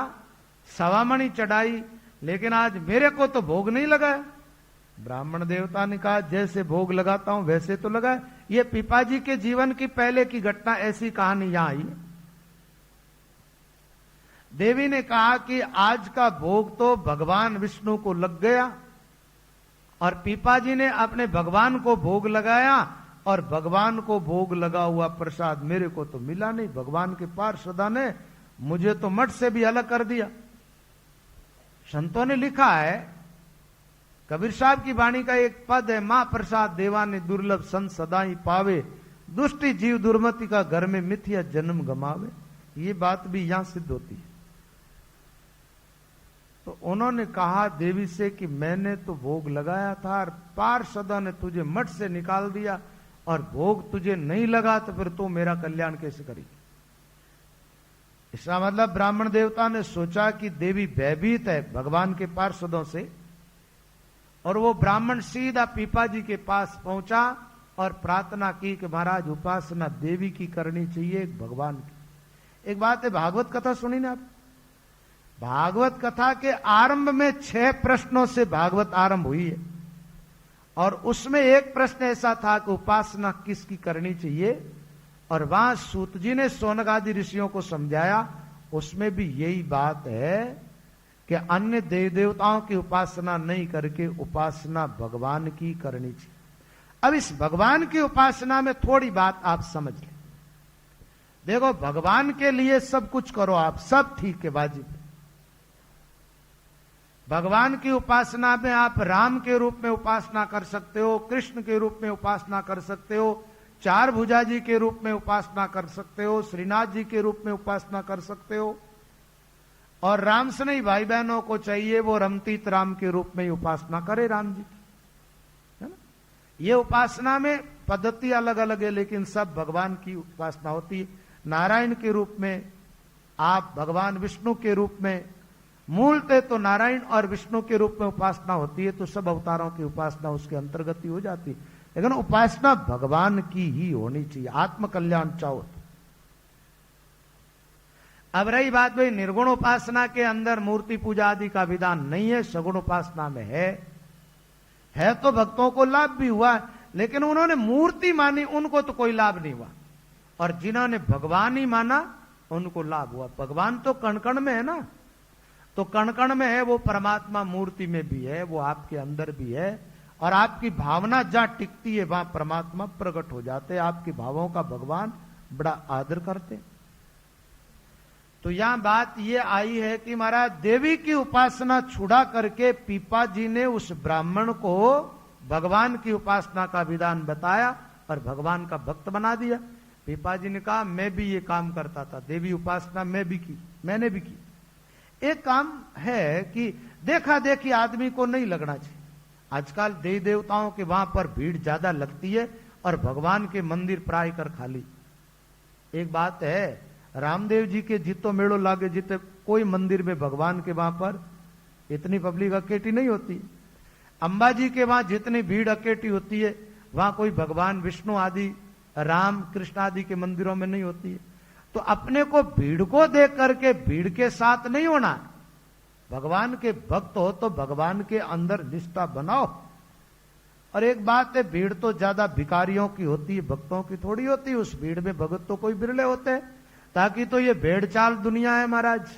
[SPEAKER 1] सवामणि चढ़ाई, लेकिन आज मेरे को तो भोग नहीं लगा। ब्राह्मण देवता ने कहा जैसे भोग लगाता हूं वैसे तो लगा। ये पीपा जी के जीवन की पहले की घटना, ऐसी कहानी यहां आई। देवी ने कहा कि आज का भोग तो भगवान विष्णु को लग गया, और पीपा जी ने अपने भगवान को भोग लगाया, और भगवान को भोग लगा हुआ प्रसाद मेरे को तो मिला नहीं। भगवान के पार्षदा ने मुझे तो मठ से भी अलग कर दिया। संतों ने लिखा है, कबीर साहब की वाणी का एक पद है, मां प्रसाद देवा ने दुर्लभ संत सदा ही पावे, दुष्टि जीव दुर्मति का घर में मिथ्या जन्म गमावे। ये बात भी यहां सिद्ध होती है। तो उन्होंने कहा देवी से कि मैंने तो भोग लगाया था और पार्षदा ने तुझे मठ से निकाल दिया, और भोग तुझे नहीं लगा तो फिर तू मेरा कल्याण कैसे करेगी। इसका मतलब ब्राह्मण देवता ने सोचा कि देवी भयभीत है भगवान के पार्षदों से, और वो ब्राह्मण सीधा पीपा जी के पास पहुंचा और प्रार्थना की कि महाराज उपासना देवी की करनी चाहिए, भगवान की। एक बात है, भागवत कथा सुनी ना आप? भागवत कथा के आरंभ में 6 प्रश्नों से भागवत आरंभ हुई है, और उसमें एक प्रश्न ऐसा था कि उपासना किसकी करनी चाहिए, और वहां सूत जी ने शौनक आदि ऋषियों को समझाया। उसमें भी यही बात है कि अन्य देव देवताओं की उपासना नहीं करके उपासना भगवान की करनी चाहिए। अब इस भगवान की उपासना में थोड़ी बात आप समझ लें। देखो, भगवान के लिए सब कुछ करो आप, सब ठीक है, वाजिब है। भगवान की उपासना में आप राम के रूप में उपासना कर सकते हो, कृष्ण के रूप में उपासना कर सकते हो, चार भुजा जी के रूप में उपासना कर सकते हो, श्रीनाथ जी के रूप में उपासना कर सकते हो, और राम से नहीं भाई बहनों को चाहिए वो रमतीत राम के रूप में उपासना करे राम जी की, है ना। ये उपासना में पद्धति अलग अलग है, लेकिन सब भगवान की उपासना होती है। नारायण के रूप में आप, भगवान विष्णु के रूप में, मूलतः तो नारायण और विष्णु के रूप में उपासना होती है, तो सब अवतारों की उपासना उसके अंतर्गत ही हो जाती है। लेकिन उपासना भगवान की ही होनी चाहिए, आत्म कल्याण चाहो तो। अब रही बात भाई निर्गुण उपासना के अंदर मूर्ति पूजा आदि का विधान नहीं है, सगुण उपासना में है तो भक्तों को लाभ भी हुआ, लेकिन उन्होंने मूर्ति मानी उनको तो कोई लाभ नहीं हुआ, और जिन्होंने भगवान ही माना उनको लाभ हुआ। भगवान तो कण कण में है ना, तो कण कण में है वो परमात्मा, मूर्ति में भी है, वो आपके अंदर भी है, और आपकी भावना जहां टिकती है वहां परमात्मा प्रकट हो जाते हैं। आपके भावों का भगवान बड़ा आदर करते। तो यहां बात ये आई है कि महाराज देवी की उपासना छुड़ा करके पीपा जी ने उस ब्राह्मण को भगवान की उपासना का विधान बताया और भगवान का भक्त बना दिया। पीपा जी ने कहा मैं भी ये काम करता था, देवी उपासना मैंने भी की। एक काम है कि देखा देखी आदमी को नहीं लगना चाहिए। आजकल देवी देवताओं के वहां पर भीड़ ज्यादा लगती है और भगवान के मंदिर प्राय कर खाली। एक बात है, रामदेव जी के जितो मेड़ो लागे जिते कोई मंदिर में भगवान के वहां पर इतनी पब्लिक अकेटी नहीं होती। अंबाजी के वहां जितनी भीड़ अकेटी होती है वहां कोई भगवान विष्णु आदि, राम कृष्ण आदि के मंदिरों में नहीं होती है। तो अपने को भीड़ को देख करके भीड़ के साथ नहीं होना। भगवान के भक्त हो तो भगवान के अंदर निष्ठा बनाओ, और एक बात है, भीड़ तो ज्यादा भिखारियों की होती है, भक्तों की थोड़ी होती है। उस भीड़ में भगत तो कोई बिरले होते हैं। ताकि तो ये भेड़ चाल दुनिया है महाराज।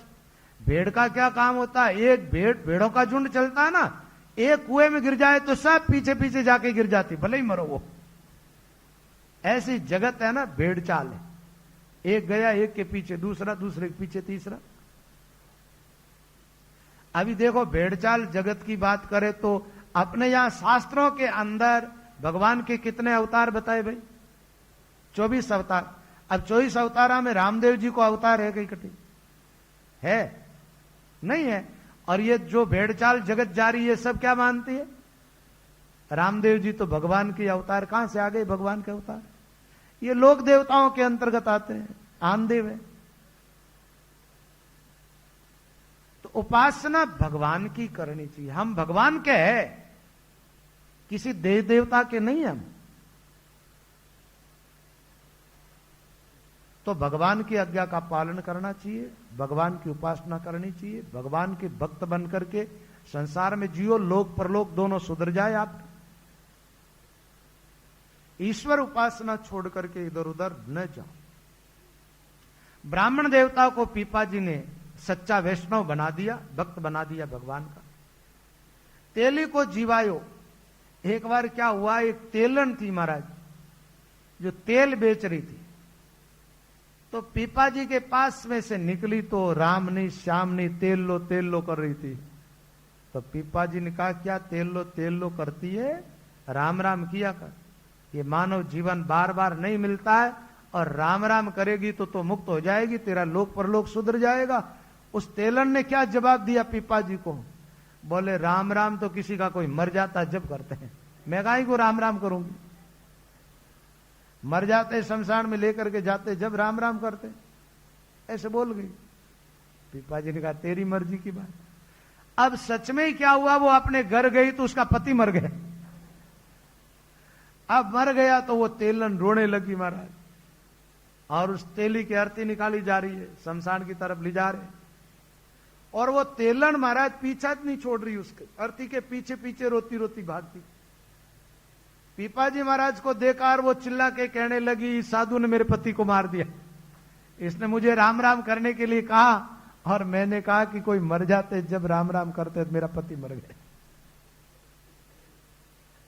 [SPEAKER 1] भेड़ का क्या काम होता है, एक भेड़ों का झुंड चलता है ना, एक कुएं में गिर जाए तो सब पीछे पीछे जाके गिर जाती, भले ही मरो वो। ऐसी जगत है ना, भेड़ चाल है। एक गया एक के पीछे दूसरा, दूसरे के पीछे तीसरा। अभी देखो भेड़ चाल जगत की बात करें तो अपने यहां शास्त्रों के अंदर भगवान के कितने अवतार बताए भाई? 24 अवतार। अब 24 अवतारा में रामदेव जी को अवतार है कहीं कटी? है नहीं है। और ये जो भेड़चाल जगत जारी ये सब क्या मानती है? रामदेव जी तो भगवान के अवतार। कहां से आ गए भगवान के अवतार? ये लोक देवताओं के अंतर्गत आते हैं, आमदेव है। तो उपासना भगवान की करनी चाहिए। हम भगवान के हैं, किसी देव देवता के नहीं हम। तो भगवान की आज्ञा का पालन करना चाहिए, भगवान की उपासना करनी चाहिए, भगवान के भक्त बनकर के संसार में जियो, लोक परलोक दोनों सुधर जाए। आप ईश्वर उपासना छोड़ करके इधर उधर न जाओ। ब्राह्मण देवता को पीपा जी ने सच्चा वैष्णव बना दिया, भक्त बना दिया भगवान का। तेली को जीवायो। एक बार क्या हुआ, एक तेलन थी महाराज जो तेल बेच रही थी। तो पीपा जी के पास में से निकली तो रामनी श्यामनी तेल लो कर रही थी। तो पीपा जी ने कहा, क्या तेल लो करती है, राम राम किया कर। ये मानव जीवन बार बार नहीं मिलता है, और राम राम करेगी तो मुक्त हो जाएगी, तेरा लोक परलोक सुधर जाएगा। उस तेलन ने क्या जवाब दिया पीपा जी को? बोले, राम राम तो किसी का कोई मर जाता जब करते हैं, मैं काहे को राम राम करूंगी? मर जाते शमशान में लेकर के जाते जब राम राम करते। ऐसे बोल गई। पीपा जी ने कहा, तेरी मर्जी की बात। अब सच में ही क्या हुआ, वो अपने घर गई तो उसका पति मर गया। अब मर गया तो वो तेलन रोने लगी महाराज, और उस तेली की अर्थी निकाली जा रही है, शमशान की तरफ ले जा रहे। और वो तेलन महाराज पीछा नहीं छोड़ रही, उसके अर्थी के पीछे पीछे रोती रोती भागती। पीपा जी महाराज को देखा और वो चिल्ला के कहने लगी, साधु ने मेरे पति को मार दिया, इसने मुझे राम राम करने के लिए कहा, और मैंने कहा कि कोई मर जाते जब राम राम करते तो मेरा पति मर गया।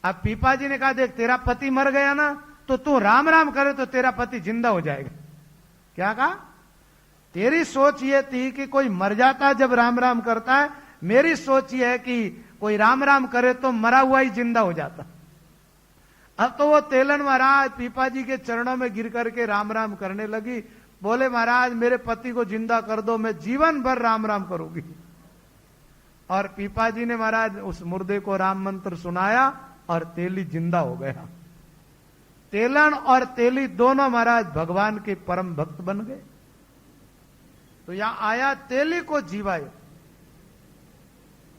[SPEAKER 1] अब पीपा जी ने कहा, देख तेरा पति मर गया ना, तो तू राम राम करे तो तेरा पति जिंदा हो जाएगा। क्या कहा? तेरी सोच ये थी कि कोई मर जाता जब राम राम करता है, मेरी सोच ये है कि कोई राम राम करे तो मरा हुआ ही जिंदा हो जाता। अब तो वो तेलन महाराज पीपा जी के चरणों में गिर करके राम राम करने लगी। बोले, महाराज मेरे पति को जिंदा कर दो, मैं जीवन भर राम राम करूंगी। और पीपा जी ने महाराज उस मुर्दे को राम मंत्र सुनाया और तेली जिंदा हो गया। तेलन और तेली दोनों महाराज भगवान के परम भक्त बन गए। तो यहां आया तेली को जीवायो।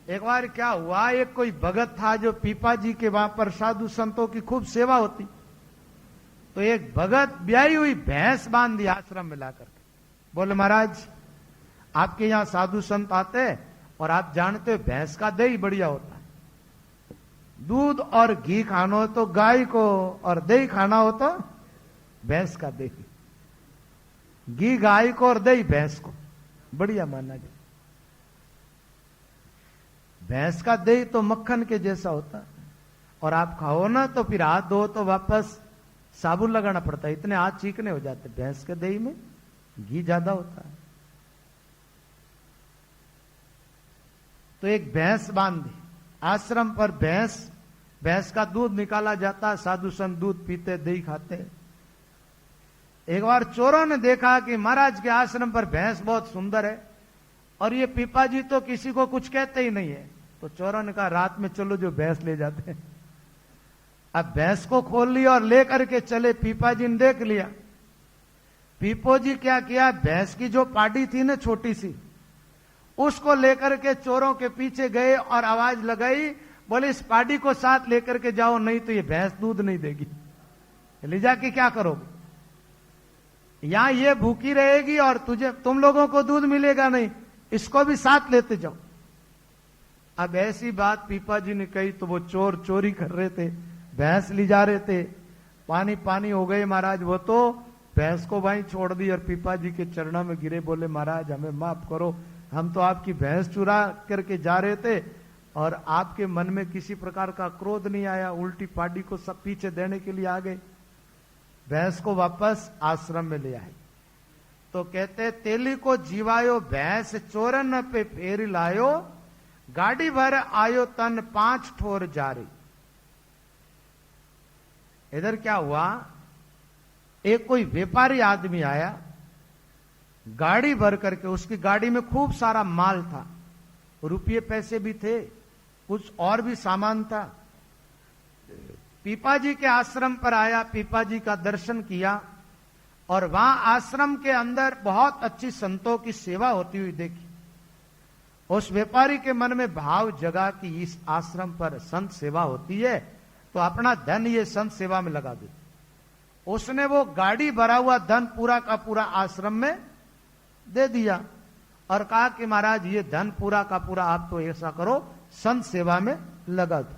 [SPEAKER 1] एक बार क्या हुआ, एक कोई भगत था जो पीपा जी के वहां पर साधु संतों की खूब सेवा होती। तो एक भगत ब्याही हुई भैंस बांध दी आश्रम में लाकर के। बोले, महाराज आपके यहां साधु संत आते हैं, और आप जानते हो भैंस का दही बढ़िया होता है। दूध और घी खाना हो तो गाय को, और दही खाना हो तो भैंस का दही। घी गाय को और दही भैंस को, बढ़िया माना जाए। भैंस का दही तो मक्खन के जैसा होता है, और आप खाओ ना तो फिर हाथ धो तो वापस साबुन लगाना पड़ता है, इतने हाथ चीकने हो जाते। भैंस के दही में घी ज्यादा होता है। तो एक भैंस बांध दी आश्रम पर। भैंस का दूध निकाला जाता, साधु संत दूध पीते, दही खाते। एक बार चोरों ने देखा कि महाराज के आश्रम पर भैंस बहुत सुंदर है, और ये पीपा जी तो किसी को कुछ कहते ही नहीं है। तो चोरों ने कहा, रात में चलो जो भैंस ले जाते हैं। अब भैंस को खोल लिया और लेकर के चले। पीपा जी ने देख लिया। पीपो जी क्या किया, भैंस की जो पाडी थी ना छोटी सी, उसको लेकर के चोरों के पीछे गए और आवाज लगाई, बोले इस पाडी को साथ लेकर के जाओ, नहीं तो ये भैंस दूध नहीं देगी। ले जाके क्या करोगे? यहां ये भूखी रहेगी और तुम लोगों को दूध मिलेगा नहीं, इसको भी साथ लेते जाओ। अब ऐसी बात पीपा जी ने कही तो वो चोर चोरी कर रहे थे, भैंस ली जा रहे थे, पानी पानी हो गए महाराज, वो तो भैंस को भाई छोड़ दी और पीपा जी के चरणों में गिरे, बोले महाराज हमें माफ करो, हम तो आपकी भैंस चुरा करके जा रहे थे और आपके मन में किसी प्रकार का क्रोध नहीं आया, उल्टी पाडी को सब पीछे देने के लिए आ गए। भैंस को वापस आश्रम में ले आए तो कहते तेली को जीवायो भैंस चोरन पे फेर लायो, गाड़ी भर आयो तन 5 ठोर जारी। इधर क्या हुआ, एक कोई व्यापारी आदमी आया, गाड़ी भर करके, उसकी गाड़ी में खूब सारा माल था, रुपये पैसे भी थे, कुछ और भी सामान था। पीपा जी के आश्रम पर आया, पीपा जी का दर्शन किया और वहां आश्रम के अंदर बहुत अच्छी संतों की सेवा होती हुई देखी। उस व्यापारी के मन में भाव जगा कि इस आश्रम पर संत सेवा होती है तो अपना धन ये संत सेवा में लगा दे। उसने वो गाड़ी भरा हुआ धन पूरा का पूरा आश्रम में दे दिया और कहा कि महाराज ये धन पूरा का पूरा आप तो ऐसा करो संत सेवा में लगा दो।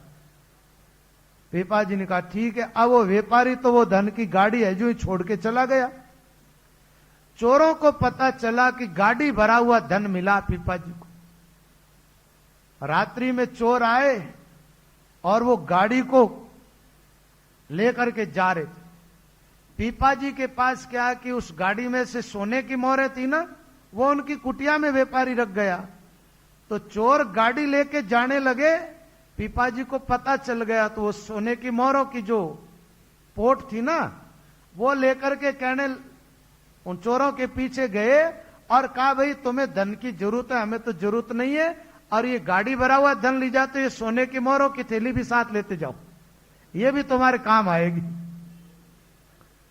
[SPEAKER 1] पीपा जी ने कहा ठीक है। अब वो व्यापारी तो वो धन की गाड़ी है जो ही छोड़ के चला गया। चोरों को पता चला कि गाड़ी भरा हुआ धन मिला पीपा जी को। रात्रि में चोर आए और वो गाड़ी को लेकर के जा रहे थे। पीपा जी के पास क्या कि उस गाड़ी में से सोने की मोहरें थी ना, वो उनकी कुटिया में व्यापारी रख गया। तो चोर गाड़ी लेके जाने लगे, पीपा जी को पता चल गया तो वो सोने की मोहरों की जो पोट थी ना, वो लेकर के कहने उन चोरों के पीछे गए और कहा भाई तुम्हें धन की जरूरत है, हमें तो जरूरत नहीं है, और ये गाड़ी भरा हुआ धन ले जाते, ये सोने की मोहरों की थैली भी साथ लेते जाओ, ये भी तुम्हारे काम आएगी।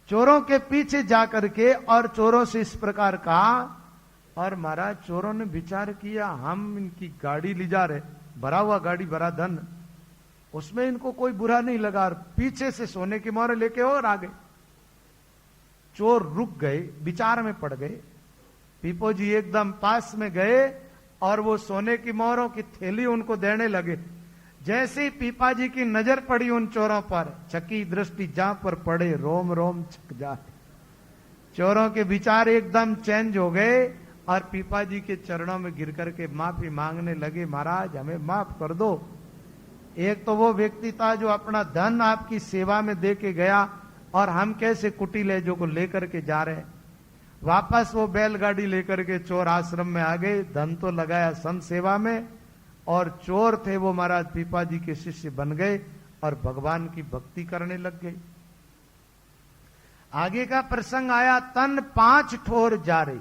[SPEAKER 1] चोरों के पीछे जाकर के और चोरों से इस प्रकार कहा। और महाराज चोरों ने विचार किया हम इनकी गाड़ी ले जा रहे, भरा हुआ गाड़ी भरा धन, उसमें इनको कोई बुरा नहीं लगा, और पीछे से सोने की मोहरें लेके और आ गए। चोर रुक गए, विचार में पड़ गए। पीपो जी एकदम पास में गए और वो सोने की मोहरों की थैली उनको देने लगे। जैसे ही पीपा जी की नजर पड़ी उन चोरों पर, छकी दृष्टि जहां पर पड़े रोम रोम छक जाए। चोरों के विचार एकदम चेंज हो गए और पीपा जी के चरणों में गिर करके माफी मांगने लगे, महाराज हमें माफ कर दो। एक तो वो व्यक्ति था जो अपना धन आपकी सेवा में दे के गया और हम कैसे कुटी ले जो को लेकर के जा रहे। वापस वो बैलगाड़ी लेकर के चोर आश्रम में आ गए। धन तो लगाया संत सेवा में, और चोर थे वो महाराज पीपा जी के शिष्य बन गए और भगवान की भक्ति करने लग गए। आगे का प्रसंग आया, तन 5 ठोर जा रही।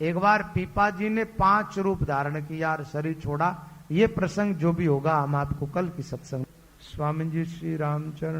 [SPEAKER 1] एक बार पीपा जी ने 5 रूप धारण किया और शरीर छोड़ा। ये प्रसंग जो भी होगा हम आपको कल की सत्संग। स्वामी जी श्री रामचरण।